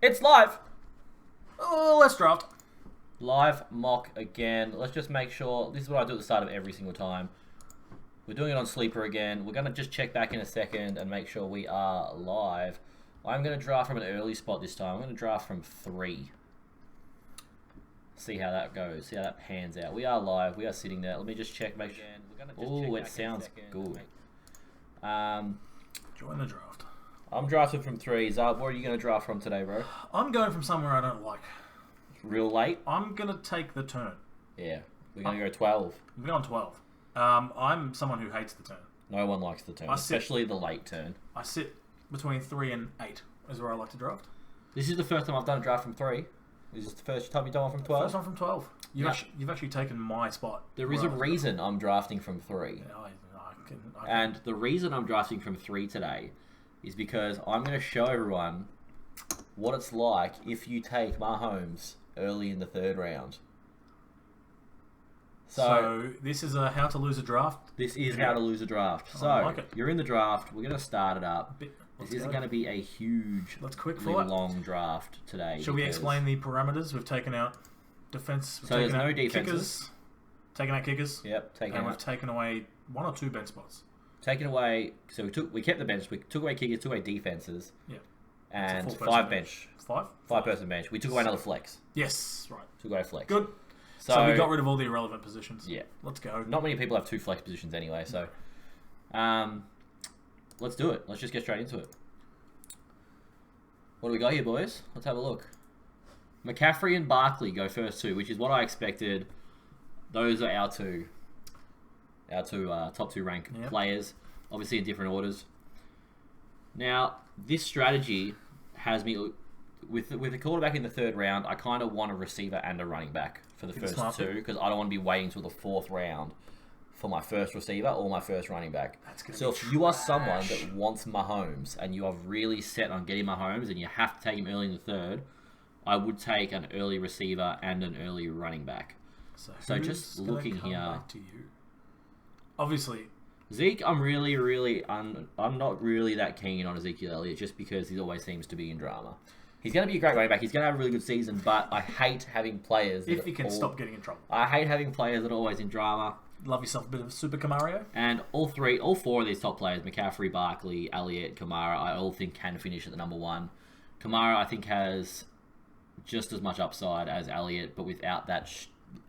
It's live! Oh, let's draft. Live mock again. Let's just make sure. This is what I do at the start of every single time. We're doing it on Sleeper again. We're going to just check back in a second and make sure we are live. I'm going to draft from an early spot this time. I'm going to draft from 3. See how that goes. See how that pans out. We are live. We are sitting there. Let me just check. Make sure. Oh, it sounds good. Join the draft. I'm drafting from 3. Zab, what are you going to draft from today, bro? I'm going from somewhere I don't like. Real late? I'm going to take the turn. Yeah. We're going to go 12. I'm going 12. I'm someone who hates the turn. No one likes the turn, especially the late turn. I sit between 3 and 8 is where I like to draft. This is the first time I've done a draft from 3. This is the first time you've done one from 12? First one from 12. You've actually taken my spot. There is a reason I'm drafting from 3. Yeah, I can. And the reason I'm drafting from 3 today is because I'm going to show everyone what it's like if you take Mahomes early in the 3rd round. So this is a how to lose a draft? This is how to lose a draft. So you're in the draft. We're going to start it up. This isn't going to be a huge, long draft today. Should we explain the parameters? We've taken out defense. So there's no defenses. Taken out kickers. Yep, we've taken away 1 or 2 bench spots. Taken away. So we kept the bench. We took away kickers, took away defenses. Yeah. And 5 bench. 5-person bench. We took away another flex. Yes, right. Took away flex. Good. So we got rid of all the irrelevant positions. Yeah. Let's go. Not many people have 2 flex positions anyway, so let's do it. Let's just get straight into it. What do we got here, boys? Let's have a look. McCaffrey and Barkley go first 2, which is what I expected. Those are our two top 2 rank players, obviously in different orders. Now, this strategy has me with a quarterback in the 3rd round. I kind of want a receiver and a running back for the first 2 because I don't want to be waiting till the 4th round for my first receiver or my first running back. So if you are someone that wants Mahomes and you are really set on getting Mahomes and you have to take him early in the 3rd, I would take an early receiver and an early running back. So just looking here, to you? Obviously, Zeke, I'm not really that keen on Ezekiel Elliott just because he always seems to be in drama. He's going to be a great running back. He's going to have a really good season, but I hate having players if he can stop getting in trouble. I hate having players that are always in drama. Love yourself a bit of Super Camario. And all 4 of these top players, McCaffrey, Barkley, Elliott, Kamara, I all think can finish at the number 1. Kamara, I think, has just as much upside as Elliott, but without that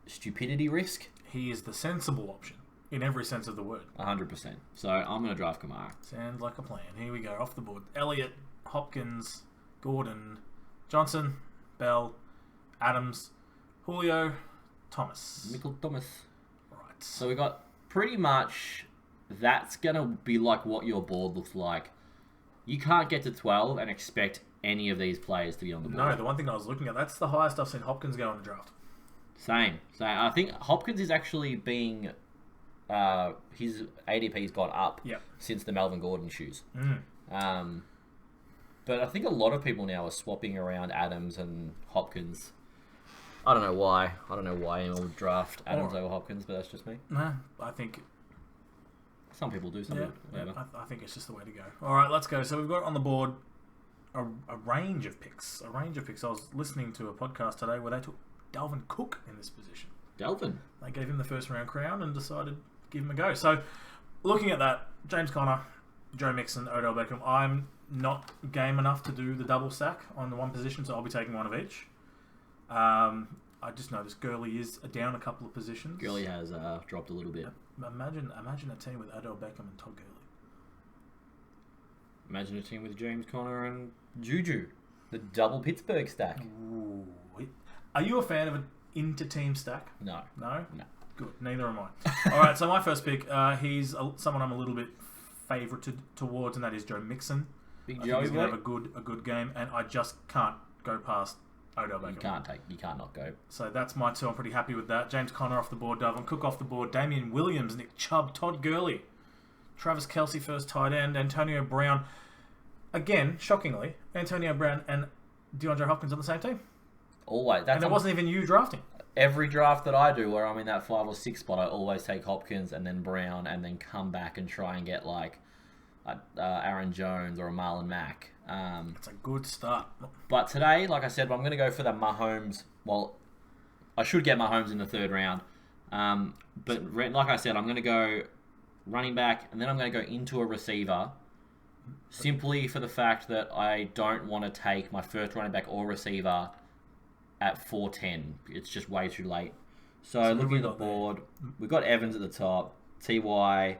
stupidity risk. He is the sensible option in every sense of the word. 100%. So I'm going to draft Kamara. Sounds like a plan. Here we go, off the board. Elliott, Hopkins, Gordon, Johnson, Bell, Adams, Julio, Thomas. Michael Thomas. Right. So we got pretty much, that's going to be like what your board looks like. You can't get to 12 and expect any of these players to be on the board. No, the one thing I was looking at, that's the highest I've seen Hopkins go in the draft. Same. I think Hopkins is actually being... his ADP's gone up since the Melvin Gordon shoes. But I think a lot of people now are swapping around Adams and Hopkins. I don't know why. Anyone would draft Adams over Hopkins, but that's just me. Nah, I think... Some people do. I think it's just the way to go. All right, let's go. So we've got on the board a range of picks. I was listening to a podcast today where they took Dalvin Cook in this position. Dalvin? They gave him the 1st round crown and decided to give him a go. So, looking at that, James Conner, Joe Mixon, Odell Beckham, I'm not game enough to do the double stack on the one position, so I'll be taking one of each. I just know this Gurley is down a couple of positions. Gurley has dropped a little bit. Imagine a team with Odell Beckham and Todd Gurley. Imagine a team with James Conner and Juju. The double Pittsburgh stack. Ooh. Are you a fan of an inter-team stack? No. No? No. Good. Neither am I. All right, so my first pick, he's someone I'm a little bit favoured towards, and that is Joe Mixon. Big Joe. He's going to have a good game, and I just can't go past Odell Beckham. You can't not go. So that's my 2. I'm pretty happy with that. James Conner off the board, Dalvin Cook off the board, Damian Williams, Nick Chubb, Todd Gurley, Travis Kelce first tight end, Antonio Brown. Again, shockingly, Antonio Brown and DeAndre Hopkins on the same team. Always. And it wasn't even you drafting. Every draft that I do where I'm in that 5 or 6 spot, I always take Hopkins and then Brown and then come back and try and get like Aaron Jones or a Marlon Mack. It's a good start. But today, like I said, I'm going to go for the Mahomes. Well, I should get Mahomes in the third round. But like I said, I'm going to go running back, and then I'm going to go into a receiver, simply for the fact that I don't want to take my first running back or receiver at 4:10. It's just way too late. So looking at the board, we've got Evans at the top, Ty.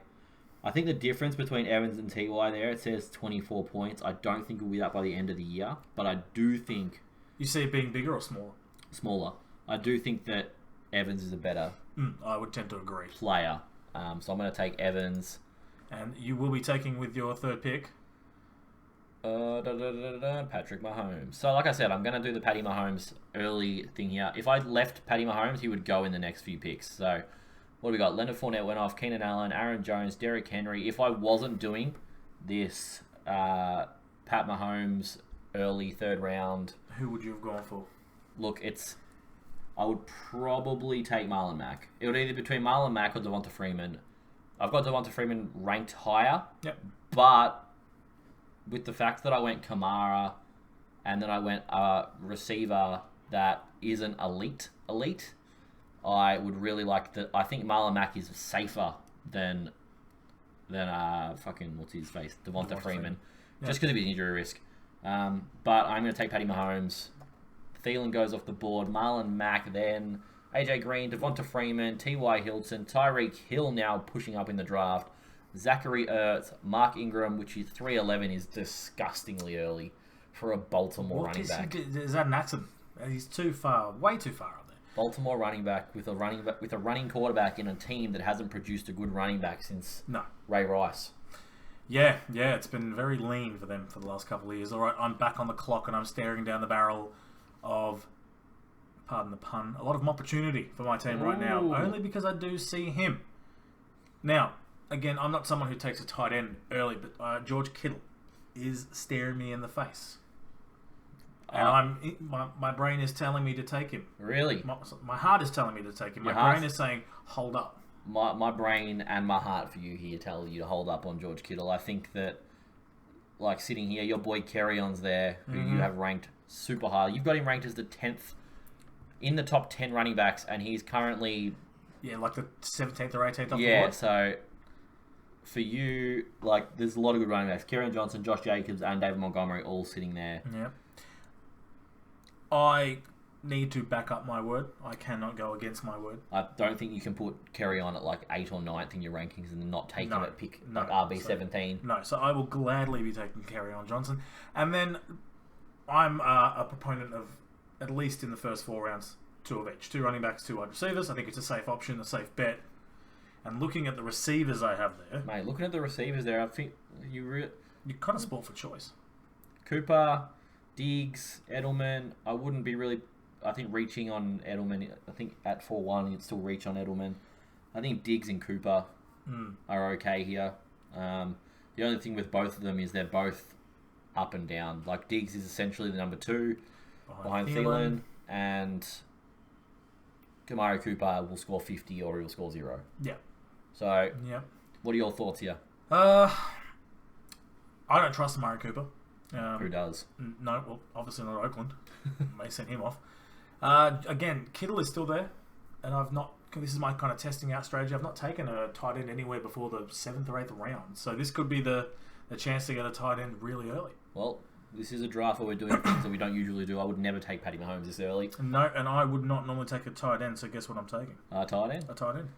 I think the difference between Evans and Ty there, it says 24 points. I don't think it'll be that by the end of the year, but I do think... You see it being bigger or smaller? Smaller. I do think that Evans is a better I would tend to agree. Player. So I'm going to take Evans. And you will be taking with your third pick? Patrick Mahomes. So like I said, I'm going to do the Patty Mahomes early thing here. If I left Patty Mahomes, he would go in the next few picks. So what do we got? Leonard Fournette went off, Keenan Allen, Aaron Jones, Derrick Henry. If I wasn't doing this Pat Mahomes early third round... Who would you have gone for? Look, I would probably take Marlon Mack. It would either be between Marlon Mack or Devonta Freeman. I've got Devonta Freeman ranked higher. Yep. But with the fact that I went Kamara and then I went a receiver that isn't elite, I would really like that. I think Marlon Mack is safer than fucking what's his face, Devonta Freeman, just because of his injury risk. But I'm going to take Patty Mahomes. Thielen goes off the board. Marlon Mack then. AJ Green, Devonta Freeman, T.Y. Hilton, Tyreek Hill now pushing up in the draft. Zachary Ertz, Mark Ingram, which is 3'11", is disgustingly early for a Baltimore running back. Is that an accident? He's too far, way too far up there. Baltimore running back with a running quarterback in a team that hasn't produced a good running back since Ray Rice. Yeah, it's been very lean for them for the last couple of years. All right, I'm back on the clock and I'm staring down the barrel of, pardon the pun, a lot of opportunity for my team right now, only because I do see him. Now, again, I'm not someone who takes a tight end early, but George Kittle is staring me in the face. And my brain is telling me to take him. Really? My heart is telling me to take him. My brain is saying, hold up. My brain and my heart for you here tell you to hold up on George Kittle. I think that, like sitting here, your boy Kerryon's there, who you have ranked super high. You've got him ranked as the 10th in the top 10 running backs, and he's currently... Yeah, like the 17th or 18th off the board. Yeah, so for you, like, there's a lot of good running backs. Kerryon Johnson, Josh Jacobs, and David Montgomery all sitting there. Yeah. I need to back up my word. I cannot go against my word. I don't think you can put Kerryon at like 8th or 9th in your rankings and not take him at pick like RB17. So I will gladly be taking Kerryon Johnson. And then I'm a proponent of, at least in the first 4 rounds, 2 of each. 2 running backs, 2 wide receivers. I think it's a safe option, a safe bet. And looking at the receivers I have there... Mate, looking at the receivers there, I think you're kind of sport for choice. Cooper, Diggs, Edelman. I wouldn't be really... I think reaching on Edelman... I think at 4-1, you'd still reach on Edelman. I think Diggs and Cooper are okay here. The only thing with both of them is they're both up and down. Like, Diggs is essentially the number 2 behind Thielen, and Kamari Cooper will score 50 or he'll score 0. Yeah. So, what are your thoughts here? I don't trust Amari Cooper. Who does? No, well, obviously not Oakland. May send him off. Again, Kittle is still there, and I've not... This is my kind of testing out strategy. I've not taken a tight end anywhere before the 7th or 8th round, so this could be the chance to get a tight end really early. Well, this is a draft where we're doing things that we don't usually do. I would never take Patty Mahomes this early. No, and I would not normally take a tight end, so guess what I'm taking? A tight end? A tight end.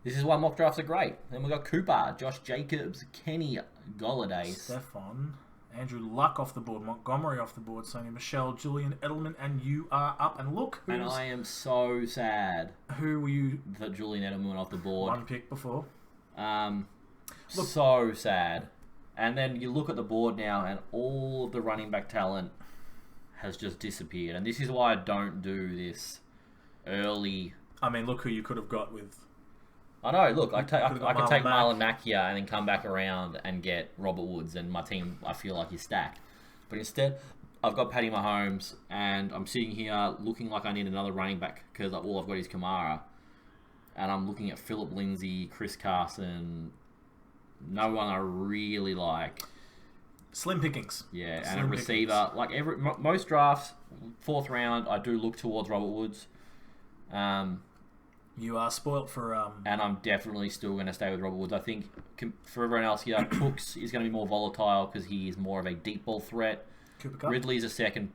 This is why mock drafts are great. Then we got Cooper, Josh Jacobs, Kenny Golladay, Stephon, Andrew Luck off the board, Montgomery off the board, Sony Michel, Julian Edelman, and you are up. And look, and I am so sad. Who were you? That Julian Edelman went off the board. 1 pick before. Look, so sad. And then you look at the board now, and all of the running back talent has just disappeared. And this is why I don't do this early. I mean, look who you could have got with. I know. Look, I could take Marlon Mack here and then come back around and get Robert Woods, and my team, I feel like, is stacked. But instead, I've got Patty Mahomes, and I'm sitting here looking like I need another running back because all I've got is Kamara. And I'm looking at Phillip Lindsay, Chris Carson, no one I really like. Slim pickings. Yeah, and Slim a receiver. pickings. Like most drafts, 4th round, I do look towards Robert Woods. You are spoilt for... And I'm definitely still going to stay with Robert Woods. I think for everyone else here, Cooks is going to be more volatile because he is more of a deep ball threat. Cooper Kupp. Ridley's a second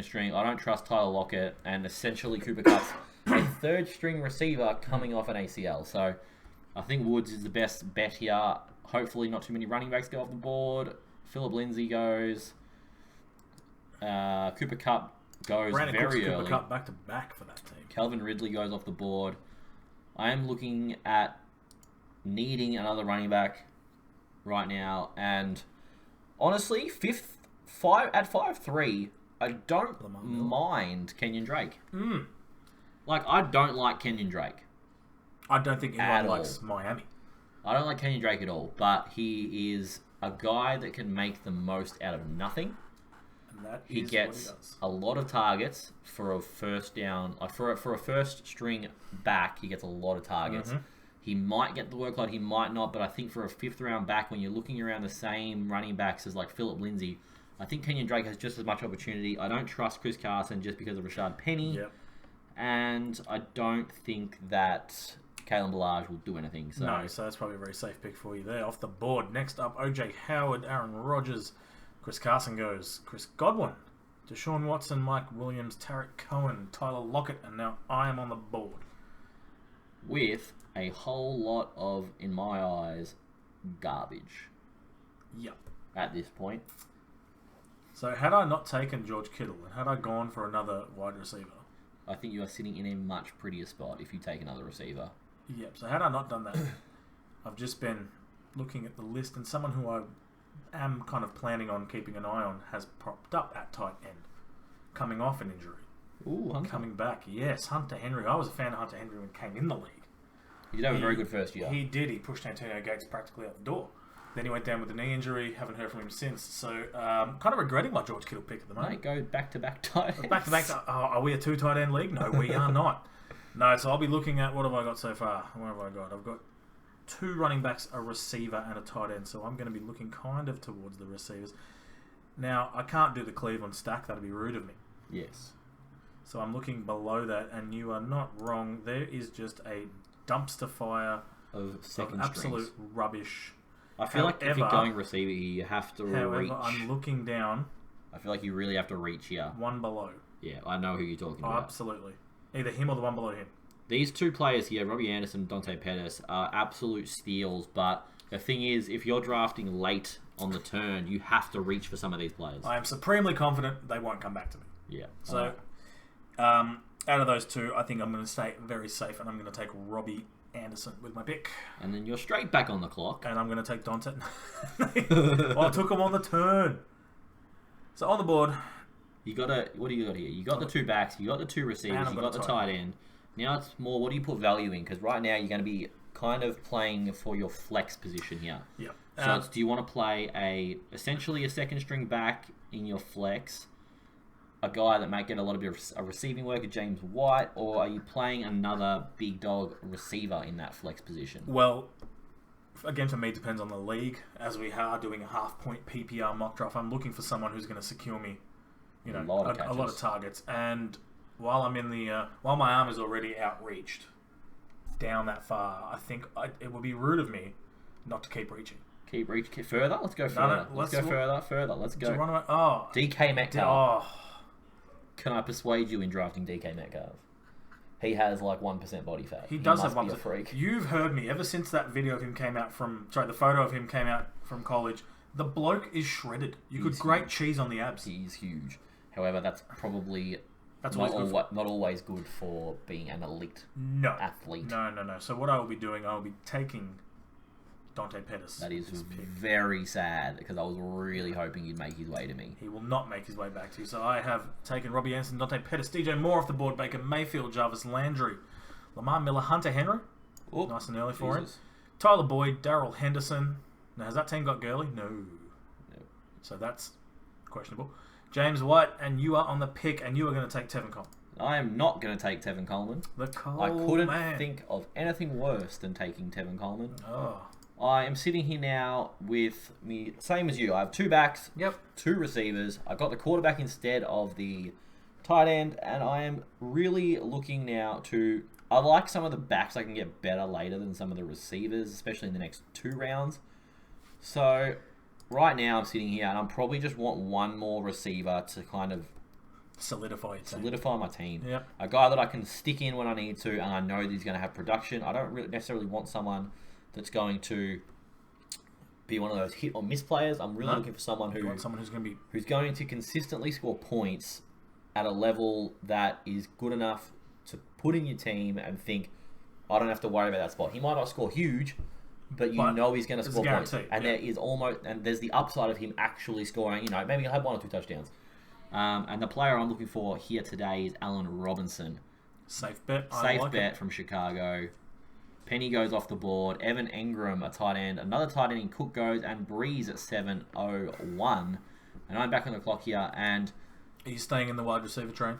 string. I don't trust Tyler Lockett, and essentially Cooper Kupp's a 3rd string receiver coming off an ACL. So I think Woods is the best bet here. Hopefully not too many running backs go off the board. Philip Lindsay goes. Cooper Kupp goes Brandon very Cooks, early. Cooper Kupp back to back for that team. Calvin Ridley goes off the board. I am looking at needing another running back right now, and honestly, at 5'3", I don't mind Kenyon Drake. Like, I don't like Kenyon Drake. I don't think anyone likes Miami. I don't like Kenyon Drake at all, but he is a guy that can make the most out of nothing. And that He is gets what he does. a lot of targets for a first down. Like for a first string back, he gets a lot of targets. Mm-hmm. He might get the workload, he might not, but I think for a 5th round back, when you're looking around the same running backs as like Philip Lindsay, I think Kenyon Drake has just as much opportunity. I don't trust Chris Carson just because of Rashad Penny. Yep. And I don't think that Kalen Ballage will do anything. So. No, so that's probably a very safe pick for you there. Off the board. Next up, OJ Howard, Aaron Rodgers. Chris Carson goes. Chris Godwin. Deshaun Watson, Mike Williams, Tarek Cohen, Tyler Lockett, and now I am on the board. With a whole lot of, in my eyes, garbage. Yep. At this point. So had I not taken George Kittle and had I gone for another wide receiver? I think you are sitting in a much prettier spot if you take another receiver. Yep. So had I not done that, I've just been looking at the list, and someone who I am kind of planning on keeping an eye on has propped up at tight end, coming off an injury. Ooh, Hunter. Coming back. Yes, Hunter Henry. I was a fan of Hunter Henry when he came in the league. He did have a very good first year. He did. He pushed Antonio Gates practically out the door. Then he went down with a knee injury. Haven't heard from him since. So, kind of regretting my George Kittle pick at the moment. Mate, go back-to-back tight ends. Back-to-back. Are we a 2 tight end league? No, we are not. No, so I'll be looking at what have I got so far? What have I got? I've got 2 running backs, a receiver, and a tight end. So I'm going to be looking kind of towards the receivers. Now, I can't do the Cleveland stack. That'd be rude of me. Yes. So I'm looking below that, and you are not wrong. There is just a dumpster fire Of second of absolute strings. rubbish. I feel like if you're going receiver, you have to reach. However, I'm looking down. I feel like you really have to reach here. One below. Yeah, I know who you're talking about. Absolutely. Either him or the one below him. These 2 players here, Robbie Anderson and Dante Pettis, are absolute steals, but the thing is, if you're drafting late on the turn, you have to reach for some of these players. I am supremely confident they won't come back to me. Yeah. So, out of those 2, I think I'm going to stay very safe, and I'm going to take Robbie Anderson with my pick. And then you're straight back on the clock. And I'm going to take Dante. I took him on the turn. So, on the board. What do you got here? You got the 2 backs, you got the 2 receivers, you got the tight end. Now it's more, what do you put value in? Because right now you're going to be kind of playing for your flex position here. Yep. So do you want to play essentially a second string back in your flex, a guy that might get a lot of receiving work, a James White, or are you playing another big dog receiver in that flex position? Well, again, for me, it depends on the league. As we are doing a half-point PPR mock draft, I'm looking for someone who's going to secure me, a lot of targets. And while I'm in the, while my arm is already outreached down that far, I think it would be rude of me not to keep reaching. Keep reaching further. Let's go further. Let's go further. Let's go. DK Metcalf. Can I persuade you in drafting DK Metcalf? He has like 1% body fat. He does have must 1%. be a freak. You've heard me ever since that video of him came out from. Sorry, the photo of him came out from college. The bloke is shredded. You could grate cheese on the abs. He's huge. However, that's probably not always good for being an elite athlete. No. So what I will be doing, I will be taking Dante Pettis. That is very sad because I was really hoping he'd make his way to me. He will not make his way back to you. So I have taken Robbie Anderson, Dante Pettis, DJ Moore off the board, Baker Mayfield, Jarvis Landry, Lamar Miller, Hunter Henry. Oop, nice and early for him. Tyler Boyd, Darrell Henderson. Now, has that team got Gurley? No. So that's questionable. James White, and you are on the pick, and you are going to take Tevin Coleman. I am not going to take Tevin Coleman. I couldn't think of anything worse than taking Tevin Coleman. Oh. I am sitting here now with me, same as you. I have 2 backs, Yep. 2 receivers. I got the quarterback instead of the tight end, and I am really looking now to... I like some of the backs I can get better later than some of the receivers, especially in the next 2 rounds. So, right now I'm sitting here, and I probably just want one more receiver to kind of Solidify my team. Yep. A guy that I can stick in when I need to, and I know that he's going to have production. I don't really necessarily want someone that's going to be one of those hit or miss players. I'm really looking for someone who's going to consistently score points at a level that is good enough to put in your team and think, I don't have to worry about that spot. He might not score huge, but know he's going to score points. And there's the upside of him actually scoring. Maybe he'll have 1 or 2 touchdowns. And the player I'm looking for here today is Allen Robinson. Safe bet. Safe bet from Chicago. Penny goes off the board. Evan Engram, a tight end. Another tight end in Cook goes. And Breeze at 7:01. And I'm back on the clock here. And are you staying in the wide receiver train?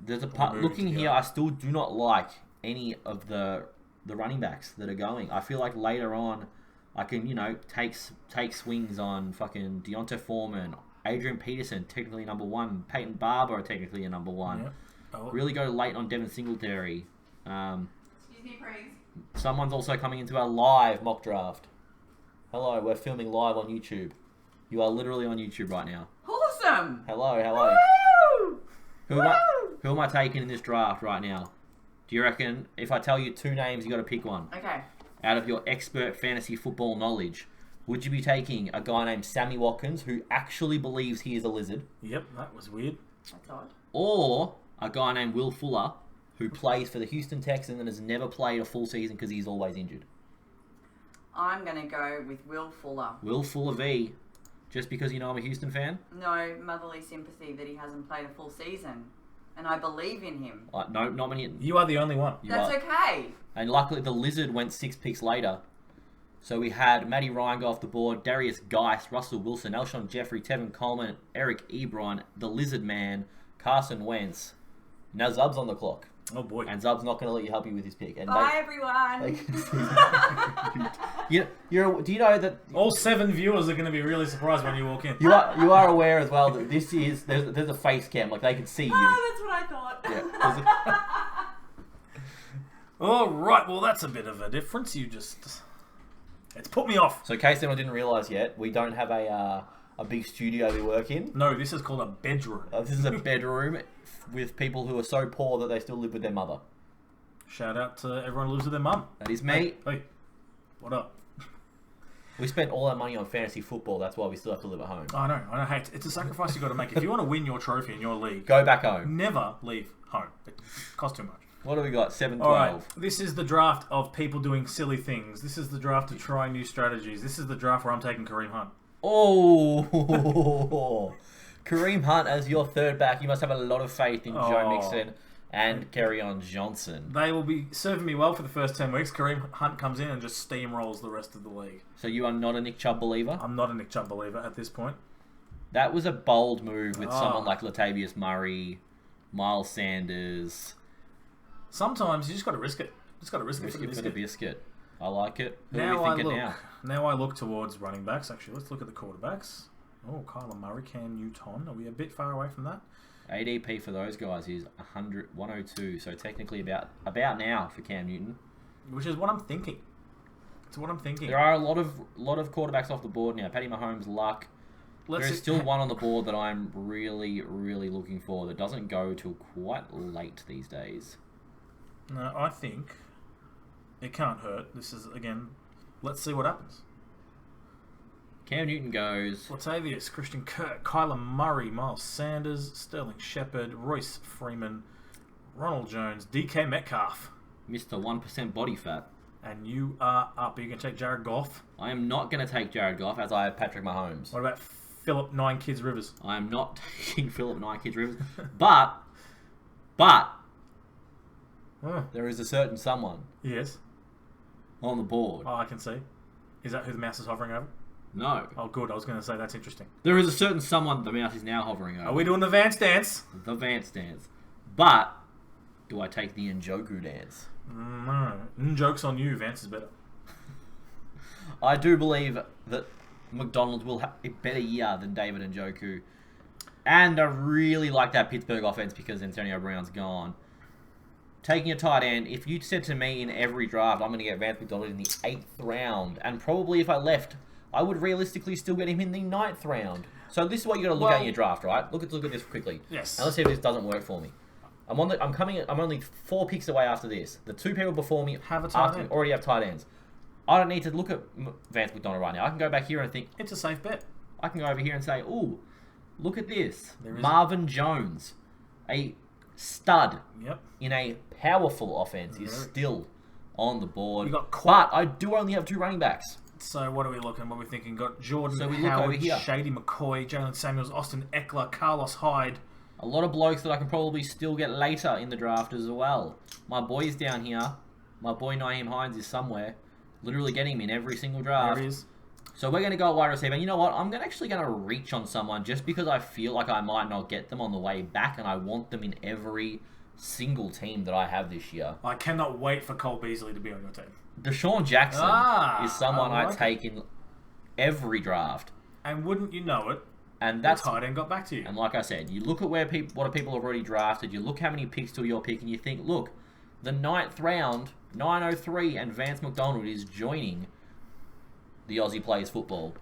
There's a part looking here. I still do not like any of the running backs that are going. I feel like later on, I can take swings on fucking Deontay Foreman, Adrian Peterson, technically number 1, Peyton Barber, technically a number 1. Yep. Oh. Really go late on Devin Singletary. Excuse me, please. Someone's also coming into our live mock draft. Hello, we're filming live on YouTube. You are literally on YouTube right now. Awesome. Hello. Woo! Who am I taking in this draft right now? Do you reckon if I tell you 2 names, you got to pick one? Okay. Out of your expert fantasy football knowledge, would you be taking a guy named Sammy Watkins who actually believes he is a lizard? Yep, that was weird. That's odd. Or a guy named Will Fuller who plays for the Houston Texans and has never played a full season because he's always injured? I'm going to go with Will Fuller. Will Fuller V. Just because I'm a Houston fan? No, motherly sympathy that he hasn't played a full season. And I believe in him. No, not many. You are the only one. That's okay. And luckily, the Lizard went 6 picks later. So we had Matty Ryan go off the board, Darius Geis, Russell Wilson, Alshon Jeffrey, Tevin Coleman, Eric Ebron, the Lizard Man, Carson Wentz. Now Zub's on the clock. Oh boy. And Zub's not going to let you help you with his pick. And Bye, everyone. Do you know that all 7 viewers are going to be really surprised when you walk in? You are aware as well that this is there's a face cam, like they can see you. Oh, that's what I thought. Yeah. All right. Well, that's a bit of a difference. It's put me off. So, in case anyone didn't realise yet, we don't have a big studio we work in. No, this is called a bedroom. This is a bedroom with people who are so poor that they still live with their mother. Shout out to everyone who lives with their mum. That is me. Hey, what up? We spent all our money on fantasy football. That's why we still have to live at home. I know. Hey, it's a sacrifice you got to make. If you want to win your trophy in your league, go back home. Never leave home. It costs too much. What do we got? 7-12. All right. This is the draft of people doing silly things. This is the draft to try new strategies. This is the draft where I'm taking Kareem Hunt. Oh, Kareem Hunt as your 3rd back. You must have a lot of faith in Joe Mixon and Kerryon Johnson. They will be serving me well for the first 10 weeks. Kareem Hunt comes in and just steamrolls the rest of the league. So you are not a Nick Chubb believer? I'm not a Nick Chubb believer at this point. That was a bold move with someone like Latavius Murray, Miles Sanders. Sometimes you just got to risk it. Just got to risk it for the biscuit. I like it. Who now are we thinking now? Now I look towards running backs. Actually, let's look at the quarterbacks. Oh, Kyler Murray, Cam Newton. Are we a bit far away from that? ADP for those guys is 102, so technically about now for Cam Newton. Which is what I'm thinking. It's what I'm thinking. There are a lot of quarterbacks off the board now. Patty Mahomes, Luck. There's still one on the board that I'm really, really looking for that doesn't go till quite late these days. No, I think it can't hurt. This is, again, let's see what happens. Cam Newton goes. Latavius, Christian Kirk, Kyler Murray, Miles Sanders, Sterling Shepard, Royce Freeman, Ronald Jones, DK Metcalf. Mr. 1% body fat. And you are up. Are you going to take Jared Goff? I am not going to take Jared Goff as I have Patrick Mahomes. What about Philip 9 Kids Rivers? I am not taking Philip 9 Kids Rivers. But there is a certain someone. Yes. On the board. Oh, I can see. Is that who the mouse is hovering over? No. Oh, good. I was going to say that's interesting. There is a certain someone the mouse is now hovering over. Are we doing the Vance dance? The Vance dance. But do I take the Njoku dance? No. Joke's on you. Vance is better. I do believe that McDonald will have a better year than David Njoku. And I really like that Pittsburgh offense because Antonio Brown's gone. Taking a tight end, if you said to me in every draft, I'm going to get Vance McDonald in the 8th round, and probably if I left, I would realistically still get him in the 9th round. So this is what you got to look at in your draft, right? Look at this quickly. Yes. Now let's see if this doesn't work for me. I'm only 4 picks away after this. The 2 people before me have a tight end. Already have tight ends. I don't need to look at Vance McDonald right now. I can go back here and think it's a safe bet. I can go over here and say, ooh, look at this. Marvin Jones, a stud in a powerful offense, is still on the board. But I do only have 2 running backs. So what are we looking? What are we thinking? Got Jordan Howard, Shady McCoy, Jalen Samuels, Austin Eckler, Carlos Hyde. A lot of blokes that I can probably still get later in the draft as well. My boy's down here. My boy Nyheim Hines is somewhere. Literally getting him in every single draft. There he is. So we're going to go at wide receiver. And you know what? I'm actually going to reach on someone just because I feel like I might not get them on the way back, and I want them in every single team that I have this year. I cannot wait for Cole Beasley to be on your team. Deshaun Jackson is someone I take in every draft. And wouldn't you know it, and that's tight end got back to you. And like I said, you look at what people have already drafted, you look how many picks till your pick, and you think, look, the 9th round, 903, and Vance McDonald is joining the Aussie Plays Football.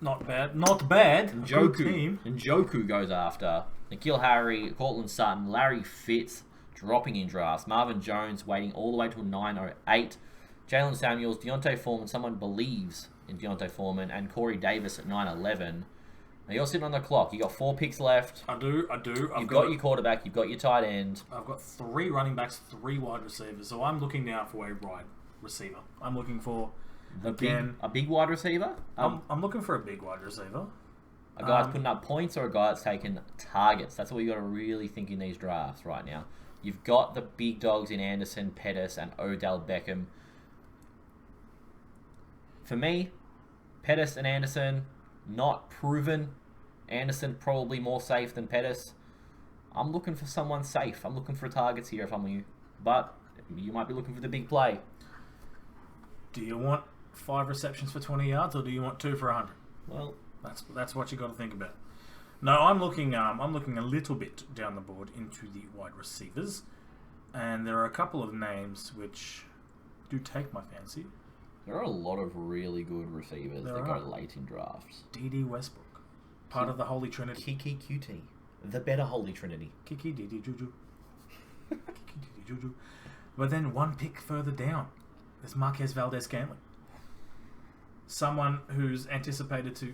Not bad. Not bad. Njoku goes after. N'Keal Harry, Cortland Sutton, Larry Fitz dropping in drafts. Marvin Jones waiting all the way till 908. Jalen Samuels, Deontay Foreman, someone believes in Deontay Foreman, and Corey Davis at 911. Now you're sitting on the clock. You got 4 picks left. I do. You've got your quarterback. You've got your tight end. I've got 3 running backs, 3 wide receivers. So I'm looking now for a wide receiver. I'm looking for a big wide receiver. I'm looking for a big wide receiver. A guy that's putting up points or a guy that's taking targets. That's what you got to really think in these drafts right now. You've got the big dogs in Anderson, Pettis, and Odell Beckham. For me, Pettis and Anderson, not proven. Anderson probably more safe than Pettis. I'm looking for someone safe. I'm looking for targets here if I'm you. But you might be looking for the big play. Do you want 5 receptions for 20 yards or do you want 2 for 100? Well, that's what you got to think about. No, I'm looking a little bit down the board into the wide receivers, and there are a couple of names which do take my fancy. There are a lot of really good receivers that go late in drafts. D.D. Westbrook, part of the Holy Trinity. Kiki QT, the better Holy Trinity. Kiki D.D. Juju. Kiki D.D. Juju. But then 1 pick further down, there's Marquez Valdez-Scantling. Someone who's anticipated to,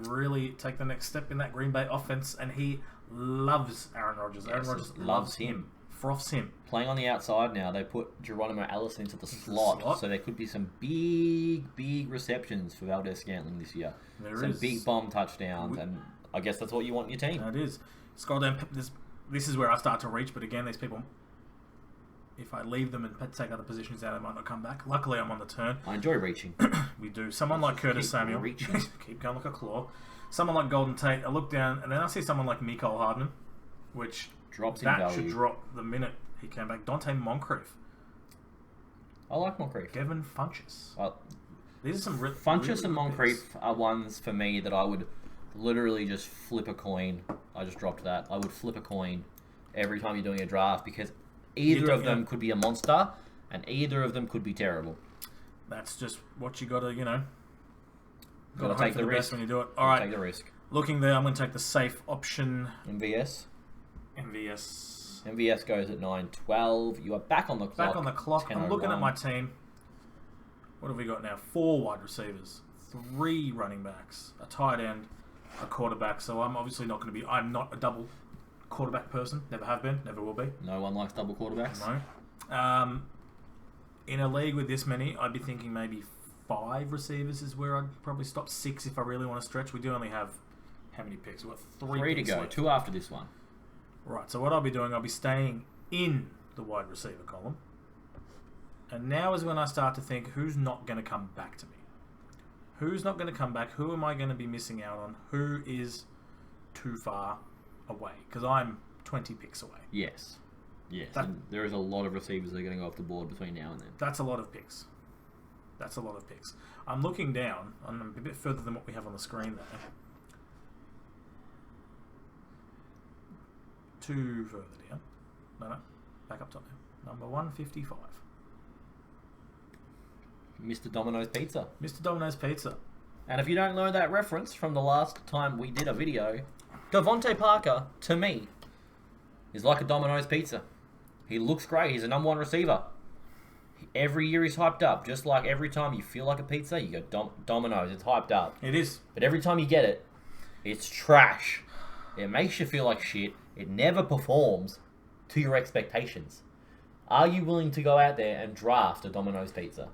really take the next step in that Green Bay offense, and he loves Aaron Rodgers. Aaron Rodgers loves him. Froths him. Playing on the outside now, they put Geronimo Allison into the slot, so there could be some big receptions for Valdez-Scantling this year. Some big bomb touchdowns, and I guess that's what you want in your team. That is. Scroll down. This is where I start to reach, but again, these people, if I leave them and take other positions out, they might not come back. Luckily, I'm on the turn. I enjoy reaching. We do. Someone like Curtis Samuel. Keep going like a claw. Someone like Golden Tate. I look down, and then I see someone like Mecole Hardman, which drops in value. That should drop the minute he came back. Dante Moncrief. I like Moncrief. Devin Funchess. These are some Funchess and Moncrief are ones for me that I would literally just flip a coin. I just dropped that. I would flip a coin every time you're doing a draft because either of them could be a monster and either of them could be terrible. That's just what you gotta, gotta take the risk when you do it. All right, take the risk. Looking there, I'm gonna take the safe option. MVS MVS goes at 9:12. You are back on the clock. I'm looking at my team. What have we got now? 4 wide receivers, 3 running backs, a tight end, a quarterback. So I'm obviously not going to be. I'm not a double quarterback person. Never have been. Never will be. No one likes double quarterbacks. No. In a league with this many, I'd be thinking maybe 5 receivers is where I'd probably stop. 6 if I really want to stretch. We do only have how many picks? We've got 3 to go. left. 2 after this one. Right. So what I'll be doing, I'll be staying in the wide receiver column. And now is when I start to think, who's not going to come back to me? Who's not going to come back? Who am I going to be missing out on? Who is too far away? Because I'm 20 picks away. Yes. And there is a lot of receivers that are going to go off the board between now and then. That's a lot of picks. That's a lot of picks. I'm looking down. I'm a bit further than what we have on the screen there. Two further down. No. Back up top now. Number 155. Mr. Domino's Pizza. Mr. Domino's Pizza. And if you don't know that reference from the last time we did a video, Devontae Parker, to me, is like a Domino's Pizza. He looks great. He's a number 1 receiver. Every year he's hyped up. Just like every time you feel like a pizza, you go Domino's. It's hyped up. It is. But every time you get it, it's trash. It makes you feel like shit. It never performs to your expectations. Are you willing to go out there and draft a Domino's Pizza?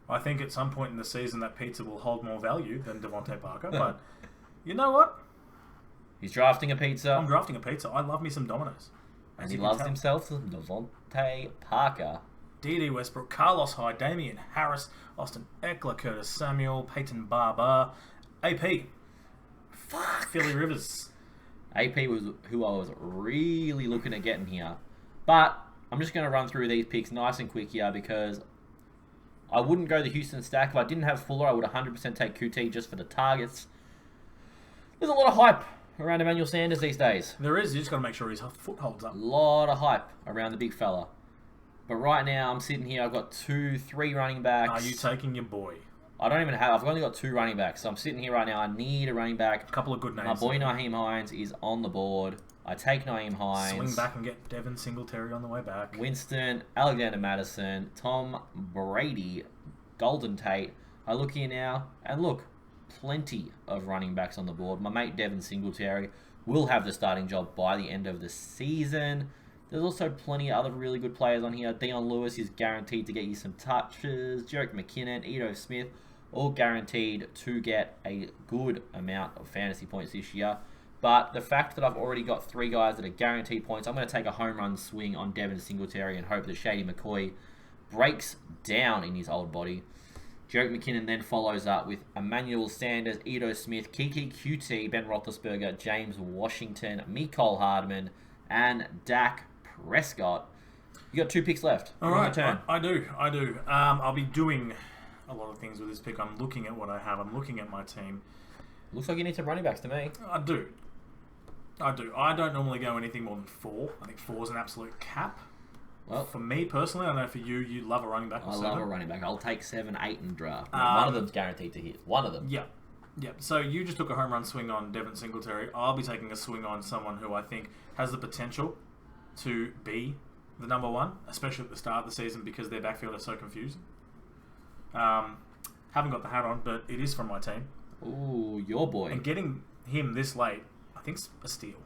I think at some point in the season that pizza will hold more value than Devontae Parker. But you know what? He's drafting a pizza. I'm drafting a pizza. I love me some Domino's. And he loves himself some Devontae Parker. D.D. Westbrook, Carlos Hyde, Damian Harris, Austin Eckler, Curtis Samuel, Peyton Barber, AP. Fuck. Philly Rivers. AP was who I was really looking at getting here. But I'm just going to run through these picks nice and quick here because I wouldn't go the Houston stack. If I didn't have Fuller, I would 100% take QT just for the targets. There's a lot of hype around Emmanuel Sanders these days. There is. You just got to make sure his foot holds up. A lot of hype around the big fella. But right now, I'm sitting here. I've got 2, 3 running backs. Are you taking your boy? I don't even have. I've only got 2 running backs. So I'm sitting here right now. I need a running back. A couple of good names. My boy Naheem Hines is on the board. I take Naheem Hines. Swing back and get Devin Singletary on the way back. Winston, Alexander Madison, Tom Brady, Golden Tate. I look here now, and look, plenty of running backs on the board. My mate Devin Singletary will have the starting job by the end of the season. There's also plenty of other really good players on here. Dion Lewis is guaranteed to get you some touches. Jerick McKinnon, Ito Smith, all guaranteed to get a good amount of fantasy points this year. But the fact that I've already got 3 guys that are guaranteed points, I'm going to take a home run swing on Devin Singletary and hope that Shady McCoy breaks down in his old body. Jerick McKinnon then follows up with Emmanuel Sanders, Ito Smith, Kiki QT, Ben Roethlisberger, James Washington, Mecole Hardman, and Dak Prescott. You got 2 picks left. All right, I do. I'll be doing a lot of things with this pick. I'm looking at what I have. I'm looking at my team. Looks like you need some running backs to me. I do. I don't normally go anything more than 4. I think 4 is an absolute cap. Well, for me personally, I know for you, you love a running back. I love a running back. I'll take 7, 8 in draft. One of them's guaranteed to hit. One of them. Yeah. So you just took a home run swing on Devin Singletary. I'll be taking a swing on someone who I think has the potential to be the number 1, especially at the start of the season because their backfield is so confusing. Haven't got the hat on, but it is from my team. Ooh, your boy. And getting him this late, I think's a steal.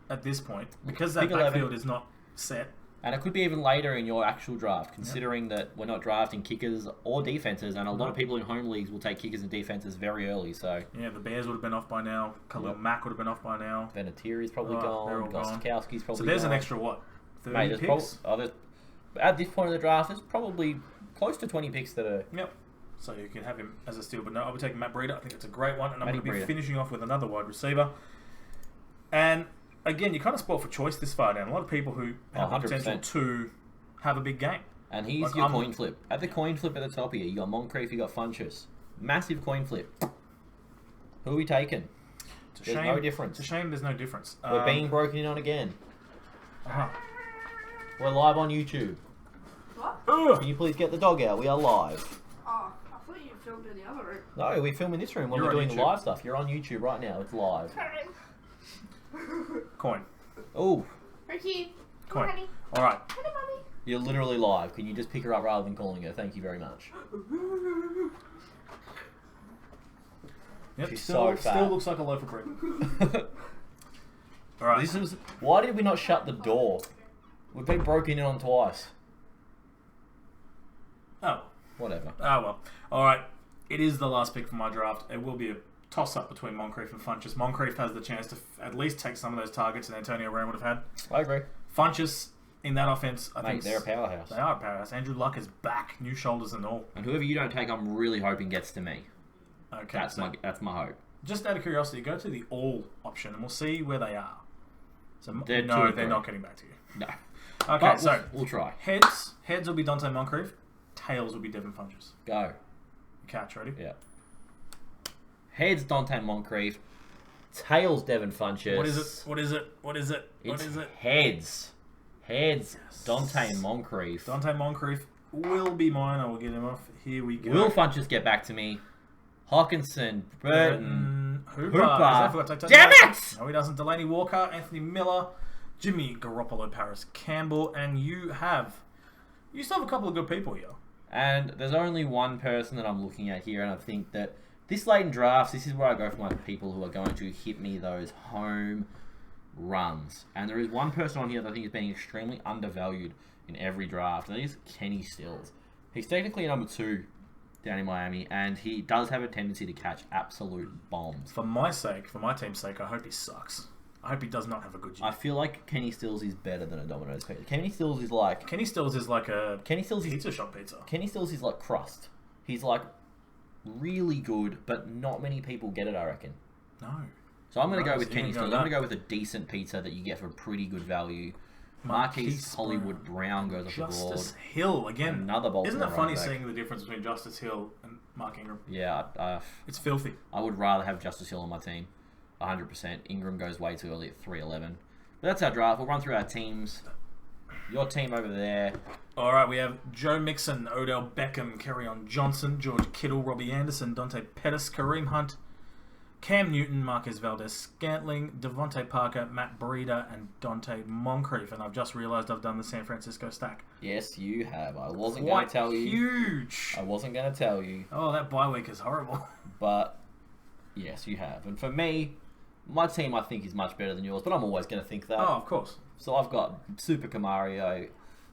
At this point, because that Pick backfield 11. is not set. And it could be even later in your actual draft, considering that we're not drafting kickers or defenses, and a lot of people in home leagues will take kickers and defenses very early. So yeah, the Bears would have been off by now. Khalil Mack would have been off by now. Venatieri's probably They're all gone. gone. Gostkowski's probably So there's gone. an extra what? 30 Mate, picks. At this point of the draft, there's probably close to 20 picks that are. Yep. So you can have him as a steal, but no, I'll be taking Matt Breida. I think it's a great one, and I'm going to be Breida. finishing off with another wide receiver. And again, you're kind of spoiled for choice this far down. A lot of people who have the 100%. potential to have a big game. And he's Like, your coin flip. At the coin flip at the top here, you got Moncrief, you got Funchess. Massive coin flip. Who are we taking? It's a There's shame. no difference. It's a shame there's no difference. We're being broken in on again. Uh-huh. We're live on YouTube. What? Can you please get the dog out? We are live. Oh, I thought you filmed in the other room. No, we film in this room when You're we're on doing YouTube. live stuff. You're on YouTube right now. It's live. Coin. Oh, Ricky, Coin. come honey. All right. Honey, mommy. you're literally live. Can you just pick her up rather than calling her? Thank you very much. Yep. She's Still, so fat. still looks like a loaf of bread. All right. This is why did we not shut the door? We've been broken in on twice. Oh. Whatever. Ah, well. All right. It is the last pick for my draft. It will be a toss-up between Moncrief and Funchess. Moncrief has the chance to at least take some of those targets that Antonio Brown would have had. I agree. Funchess, in that offense, I Mate, think... they're a powerhouse. They are a powerhouse. Andrew Luck is back. New shoulders and all. And whoever you don't take, I'm really hoping gets to me. Okay. That's my hope. Just out of curiosity, go to the all option and we'll see where they are. So They're no, too they're good. not getting back to you. No. Okay, But so we'll try. heads will be Dante Moncrief. Tails will be Devin Funches. Go. Catch, ready? Yeah. Heads, Dante Moncrief. Tails, Devin Funches. What is it? What is it? What is it? What It's is it? heads. Heads, Yes. Dante Moncrief. Dante Moncrief will be mine. I will get him off. Here we go. Will Funches get back to me? Hawkinson, Burton, Hooper. Hooper. I forgot to take Damn that. it! No, he doesn't. Delaney Walker, Anthony Miller, Jimmy Garoppolo, Paris Campbell, and you still have a couple of good people here. And there's only one person that I'm looking at here, and I think that this late in drafts, this is where I go for my people who are going to hit me those home runs. And there is one person on here that I think is being extremely undervalued in every draft, and that is Kenny Stills. He's technically number 2 down in Miami, and he does have a tendency to catch absolute bombs. For my sake, for my team's sake, I hope he sucks. I hope he does not have a good year. I feel like Kenny Stills is better than a Domino's pizza. Kenny Stills is like Kenny Stills is like a pizza shop pizza. Kenny Stills is like crust. He's like really good, but not many people get it, I reckon. No. So I'm going to go Right, with so Kenny you can Stills. go I'm with going to go with a decent pizza that you get for pretty good value. Marquise Hollywood Brown goes off the board. Justice Hill again. Another Baltimore Isn't it funny running back. seeing the difference between Justice Hill and Mark Ingram? Yeah, It's filthy. I would rather have Justice Hill on my team. 100%. Ingram goes way too early at 3-11. But that's our draft. We'll run through our teams. Your team over there. All right, we have Joe Mixon, Odell Beckham, Kerryon Johnson, George Kittle, Robbie Anderson, Dante Pettis, Kareem Hunt, Cam Newton, Marcus Valdez-Scantling, Devontae Parker, Matt Breida, and Dante Moncrief. And I've just realised I've done the San Francisco stack. Yes, you have. I wasn't going to tell you. Huge. I wasn't going to tell you. Oh, that bye week is horrible. But, yes, you have. And for me, my team I think is much better than yours, but I'm always going to think that. Oh, of course. So I've got Super Camario,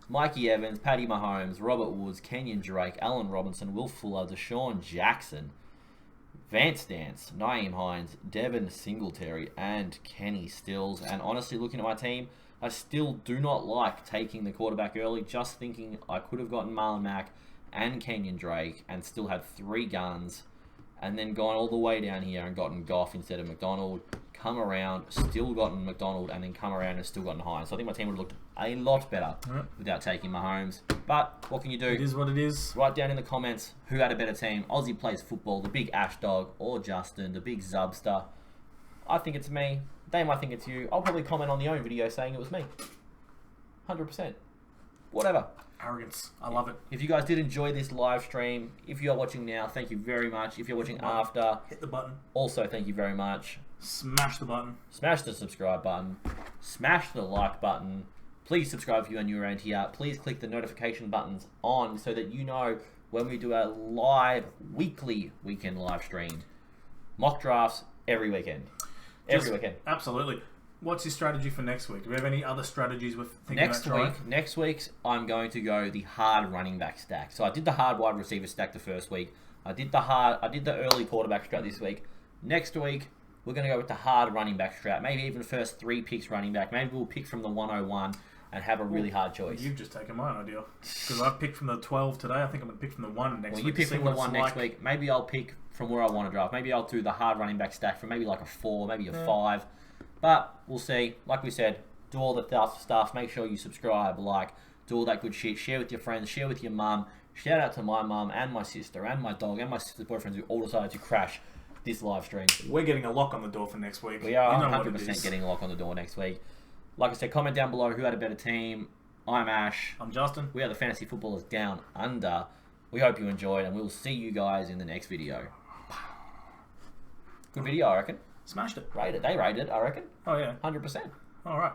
Mikey Evans, Patty Mahomes, Robert Woods, Kenyon Drake, Allen Robinson, Will Fuller, Deshaun Jackson, Vance Dance, Naeem Hines, Devin Singletary, and Kenny Stills. And honestly, looking at my team, I still do not like taking the quarterback early, just thinking I could have gotten Marlon Mack and Kenyon Drake and still had 3 guns, and then gone all the way down here and gotten Goff instead of McDonald, come around, still gotten McDonald, and then come around and still gotten Hines. So I think my team would have looked a lot better without taking Mahomes. But what can you do? It is what it is. Write down in the comments who had a better team. Aussie plays football, the big Ash Dog, or Justin, the big Zubster. I think it's me. They might think it's you. I'll probably comment on the own video saying it was me. 100%. Whatever. Arrogance. I love it. If you guys did enjoy this live stream, if you're watching now, thank you very much. If you're watching after, Hit the button. also thank you very much. Smash the button. Smash the subscribe button. Smash the like button. Please subscribe if you are new around here. Please click the notification buttons on so that you know when we do our live weekly weekend live stream. Mock drafts every weekend. Every weekend. Absolutely. What's your strategy for next week? Do we have any other strategies we're thinking about trying? Next week's I'm going to go the hard running back stack. So I did the hard wide receiver stack the first week. I did the early quarterback strat this week. Next week we're going to go with the hard running back strat. Maybe even the first 3 picks running back. Maybe we'll pick from the 101 and have a really hard choice. You've just taken my idea. Because I've picked from the 12 today. I think I'm going to pick from the 1 next week. Well, you pick from the 1 next week. Maybe I'll pick from where I want to draft. Maybe I'll do the hard running back stack from maybe like a 4, maybe a 5. But we'll see. Like we said, do all the stuff. Make sure you subscribe, like, do all that good shit. Share with your friends. Share with your mum. Shout out to my mum and my sister and my dog and my sister's boyfriend who all decided to crash this live stream. We're getting a lock on the door for next week. We are You know what it 100% is. getting a lock on the door next week. Like I said, comment down below who had a better team. I'm Ash. I'm Justin. We are the Fantasy Footballers Down Under. We hope you enjoyed, and we'll see you guys in the next video. Good video, I reckon. Smashed it. Rated. They rated, I reckon. Oh, yeah. 100%. All right.